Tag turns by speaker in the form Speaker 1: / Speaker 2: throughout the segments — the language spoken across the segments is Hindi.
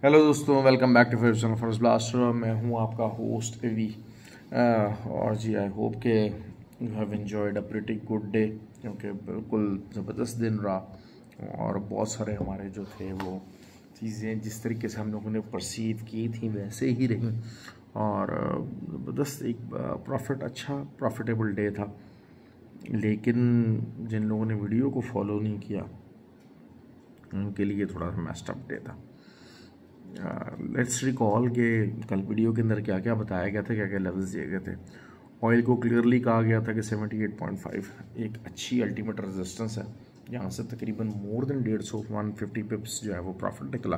Speaker 1: हेलो दोस्तों, welcome back to favourite channel first blaster. मैं हूं आपका होस्ट एवी। और जी आई होप के you have enjoyed a pretty good day, क्योंकि बिल्कुल ज़बरदस्त दिन रहा और बहुत सारे हमारे जो थे वो चीज़ें जिस तरीके से हम लोगों ने परसीव की थी वैसे ही रहीं और ज़बरदस्त एक प्रॉफिटेबल डे था। लेकिन जिन लोगों ने वीडियो को फॉलो नहीं किया उनके लिए थोड़ा सा मेस्ड अप डे था। लेट्स रिकॉल के कल वीडियो के अंदर क्या क्या बताया गया था, क्या क्या लेवल्स दिए गए थे। ऑयल को क्लियरली कहा गया था कि 78.5 एक अच्छी अल्टीमेट रेजिस्टेंस है, यहाँ से तकरीबन मोर देन 150 पिप्स जो है वो प्रॉफिट निकला।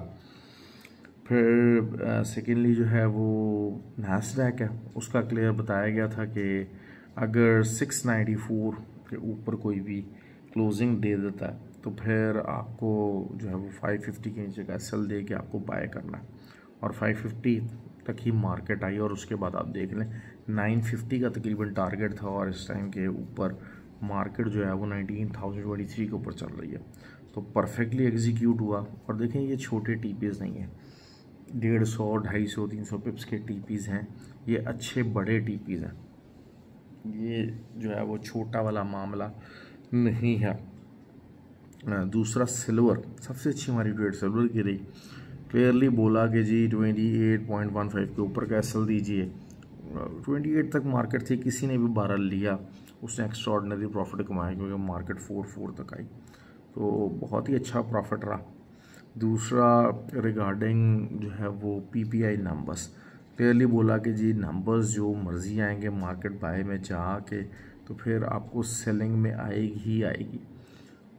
Speaker 1: फिर सेकेंडली जो है वो नैस्डैक है, उसका क्लियर बताया गया था कि अगर 694 के ऊपर कोई भी क्लोजिंग दे देता है तो फिर आपको जो है वो 550 के नीचे का एसएल दे के आपको बाय करना है। और 550 तक ही मार्केट आई और उसके बाद आप देख लें 950 का तकरीबन टारगेट था और इस टाइम के ऊपर मार्केट जो है वो 19,023 के ऊपर चल रही है। तो परफेक्टली एग्जीक्यूट हुआ। और देखें ये छोटे टीपीज़ नहीं है, 150, 250, 300 पिप्स के टीपीज़ हैं, ये अच्छे बड़े टीपीज़ हैं। ये जो है वो छोटा वाला मामला नहीं है। दूसरा सिल्वर, सबसे अच्छी हमारी ट्रेड सिल्वर की रही। क्लियरली बोला कि जी 28.15 के ऊपर का एसएल दीजिए। 28 तक मार्केट थी, किसी ने भी 12 लिया, उसने एक्स्ट्रा ऑर्डिनरी प्रॉफिट कमाया क्योंकि मार्केट 4 तक आई, तो बहुत ही अच्छा प्रॉफिट रहा। दूसरा रिगार्डिंग जो है वो पीपीआई नंबर्स, क्लियरली बोला कि जी नंबर्स जो मर्जी आएंगे मार्केट बाय में जाके तो फिर आपको सेलिंग में आएगी ही आएगी।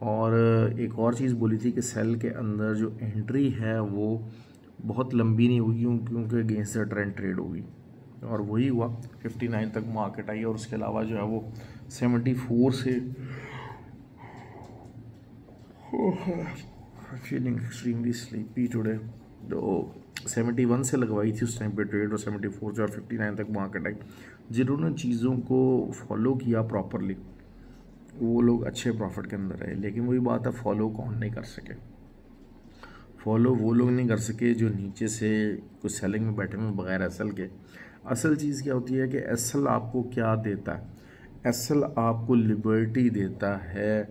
Speaker 1: और एक और चीज़ बोली थी कि सेल के अंदर जो एंट्री है वो बहुत लंबी नहीं होगी क्योंकि अगेंस्ट द ट्रेंड ट्रेड होगी, और वही हुआ। 59 तक मार्केट आई और उसके अलावा जो है वो 74 से फीलिंग एक्सट्रीमली स्लीपी टुडे, तो 71 से लगवाई थी उस टाइम पे ट्रेड और 74 से और 59 तक मार्केट आई। जिन्होंने चीज़ों को फॉलो किया प्रॉपरली वो लोग अच्छे प्रॉफिट के अंदर रहे। लेकिन वही बात है, फॉलो कौन नहीं कर सके? फॉलो वो लोग नहीं कर सके जो नीचे से कुछ सेलिंग में बैठे हुए बगैर एसएल के। असल चीज़ क्या होती है कि एसएल आपको क्या देता है? एसएल आपको लिबर्टी देता है।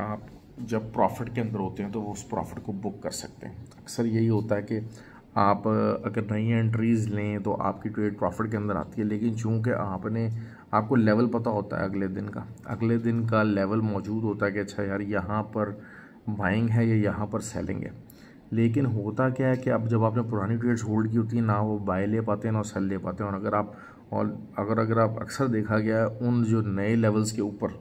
Speaker 1: आप जब प्रॉफिट के अंदर होते हैं तो वो उस प्रॉफिट को बुक कर सकते हैं। अक्सर यही होता है कि आप अगर नई एंट्रीज़ लें तो आपकी ट्रेड प्रॉफिट के अंदर आती है, लेकिन चूंकि आपको लेवल पता होता है अगले दिन का लेवल मौजूद होता है कि अच्छा यार यहाँ पर बाइंग है या यहाँ पर सेलिंग है। लेकिन होता क्या है कि अब जब आपने पुरानी ट्रेड्स होल्ड की होती है ना वो बाय ले पाते हैं ना सेल ले पाते हैं। और अगर आप अक्सर देखा गया है उन जो नए लेवल्स के ऊपर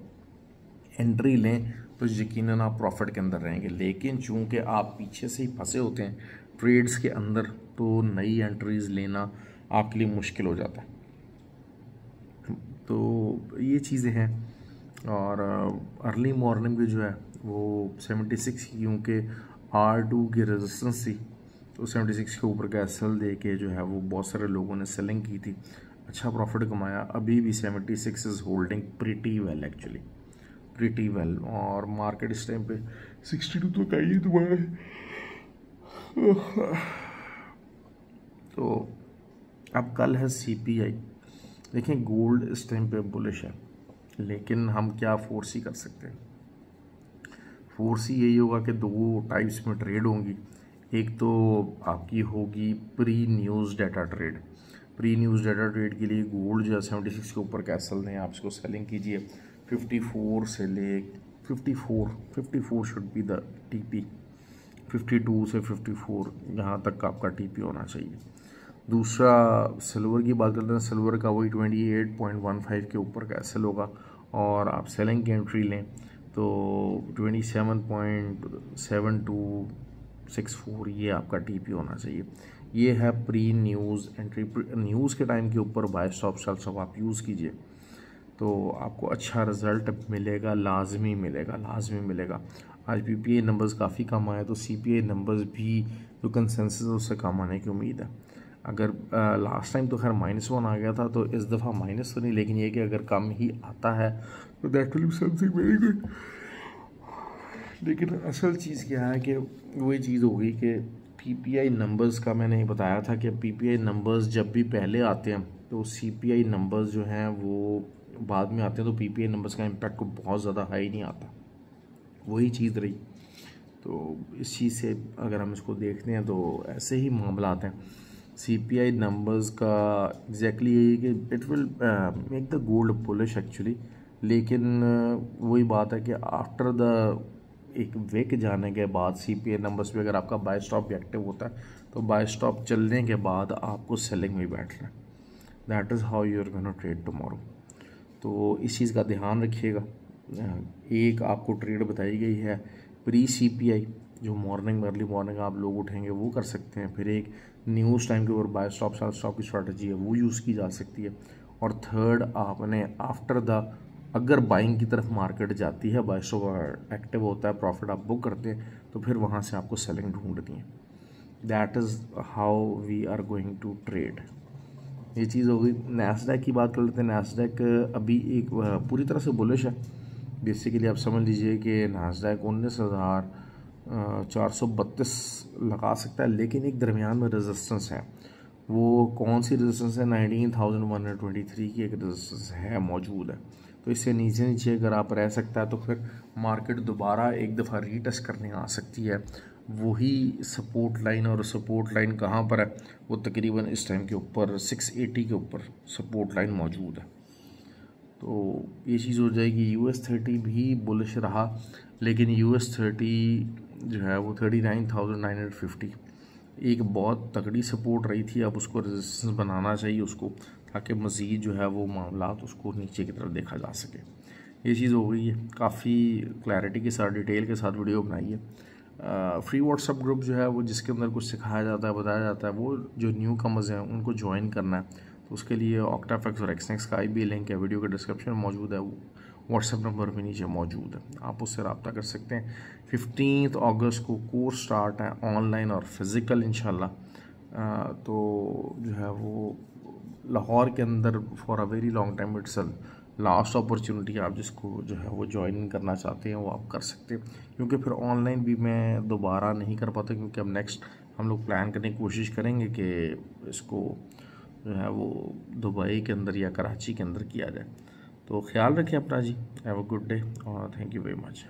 Speaker 1: एंट्री लें तो यकीनन आप प्रॉफिट के अंदर रहेंगे। लेकिन चूंकि आप पीछे से ही फंसे होते हैं ट्रेड्स के अंदर तो नई एंट्रीज़ लेना आपके लिए मुश्किल हो जाता है। तो ये चीज़ें हैं। और अर्ली मॉर्निंग में जो है वो 76 क्योंकि R2 की रेजिस्टेंस थी तो 76 के ऊपर का एसएल दे के जो है वो बहुत सारे लोगों ने सेलिंग की थी, अच्छा प्रॉफिट कमाया। अभी भी 76 is holding pretty well, actually pretty well. और मार्केट इस टाइम पे 62 तो का ही दोबारा। तो अब कल है सीपीआई। देखें गोल्ड इस टाइम पे बुलिश है, लेकिन हम क्या फोर्स ही कर सकते हैं? फोर्स ही यही होगा कि दो टाइप्स में ट्रेड होंगी। एक तो आपकी होगी pre news data trade. Pre news data trade के लिए गोल्ड जो है 76 के ऊपर कैसल दें, आप इसको सेलिंग कीजिए 54 से ले 54 शुड बी द टीपी। 52 से 54 यहाँ तक का आपका टीपी होना चाहिए। दूसरा सिल्वर की बात करते हैं, सिल्वर का वही 28.15 के ऊपर का एसएल होगा और आप सेलिंग की एंट्री लें तो 27.7264 ये आपका टीपी होना चाहिए। ये है प्री न्यूज़ एंट्री। न्यूज़ के टाइम के ऊपर बाय स्टॉप सेल स्टॉप आप यूज़ कीजिए तो आपको अच्छा रिज़ल्ट मिलेगा, लाजमी मिलेगा। आज पीपीआई नंबर्स काफ़ी कम आए तो सीपीआई नंबर्स भी जो कंसेंसस है उससे कम आने की उम्मीद है। अगर लास्ट टाइम तो खैर -1 आ गया था, तो इस दफ़ा माइनस तो नहीं, लेकिन ये कि अगर कम ही आता है तो that will be something very good. लेकिन असल चीज़ क्या है कि वही चीज़ होगी कि पीपीआई नंबर्स का मैंने बताया था कि पीपीआई नंबर्स जब भी पहले आते हैं तो सीपीआई नंबर्स जो हैं वो बाद में आते हैं, तो पीपीआई नंबर्स का इम्पैक्ट को बहुत ज़्यादा हाई नहीं आता, वही चीज़ रही। तो इस चीज़ से अगर हम इसको देखते हैं तो ऐसे ही मामला आते हैं। सीपीआई नंबर्स का एग्जैक्टली यही कि it will make the gold bullish actually, लेकिन वही बात है कि आफ्टर द एक वीक जाने के बाद सीपीआई नंबर्स पे अगर आपका बाय स्टॉप एक्टिव होता है तो बाय स्टॉप चलने के बाद आपको सेलिंग में बैठना है। That is how you are gonna trade tomorrow. तो इस चीज़ का ध्यान रखिएगा। एक आपको ट्रेड बताई गई है प्री सीपीआई, जो मॉर्निंग अर्ली मॉर्निंग आप लोग उठेंगे वो कर सकते हैं। फिर एक न्यूज़ टाइम के ऊपर बाय स्टॉप सेल स्टॉप की स्ट्रैटेजी है वो यूज़ की जा सकती है। और थर्ड आपने आफ्टर द अगर बाइंग की तरफ मार्केट जाती है, बाय स्टॉप एक्टिव होता है, प्रॉफिट आप बुक करते हैं, तो फिर वहाँ से आपको सेलिंग ढूंढनी है। That is how we are going to trade. ये चीज़ हो गई। नैस्डैक की बात कर लेते हैं। नैस्डैक अभी एक पूरी तरह से बुलिश है। बेसिकली आप समझ लीजिए कि नैस्डैक 19,432 लगा सकता है, लेकिन एक दरमियान में रेजिस्टेंस है। वो कौन सी रेजिस्टेंस है? 19,123 की एक रेजिस्टेंस है, मौजूद है। तो इससे नीचे नीचे अगर आप रह सकता है तो फिर मार्केट दोबारा एक दफ़ा रीटेस्ट करने आ सकती है वही सपोर्ट लाइन। और सपोर्ट लाइन कहाँ पर है? वो तकरीबन इस टाइम के ऊपर 680 के ऊपर सपोर्ट लाइन मौजूद है। तो ये चीज़ हो जाएगी। US30 भी बुलिश रहा, लेकिन US30 जो है वो 39,950 एक बहुत तगड़ी सपोर्ट रही थी। अब उसको रेजिस्टेंस बनाना चाहिए उसको, ताकि मज़ीद जो है वो मामलात उसको नीचे की तरफ देखा जा सके। ये चीज़ हो गई है। काफ़ी क्लैरिटी के साथ, डिटेल के साथ वीडियो बनाई है। फ्री व्हाट्सअप ग्रुप जो है वो जिसके अंदर कुछ सिखाया जाता है, बताया जाता है, वो जो न्यू कमर्स हैं उनको ज्वाइन करना है। तो उसके लिए ऑक्टाफैक्स और एक्सनेक्स का भी लिंक है, वीडियो के डिस्क्रिप्शन में मौजूद है, व्हाट्सएप नंबर भी नीचे मौजूद है, आप उससे रब्ता कर सकते हैं। 15 अगस्त को कोर्स स्टार्ट है, ऑनलाइन और फिज़िकल इंशाल्लाह। तो जो है वो लाहौर के अंदर for a very long time it's last opportunity. आप जिसको जो है वो ज्वाइन करना चाहते हैं वो आप कर सकते हैं, क्योंकि फिर ऑनलाइन भी मैं दोबारा नहीं कर पाता, क्योंकि अब नेक्स्ट हम लोग प्लान करने की कोशिश करेंगे कि इसको जो है वो दुबई के अंदर या कराची के अंदर किया जाए। तो ख्याल रखें अपना जी। हैव अ गुड डे और थैंक यू वेरी मच।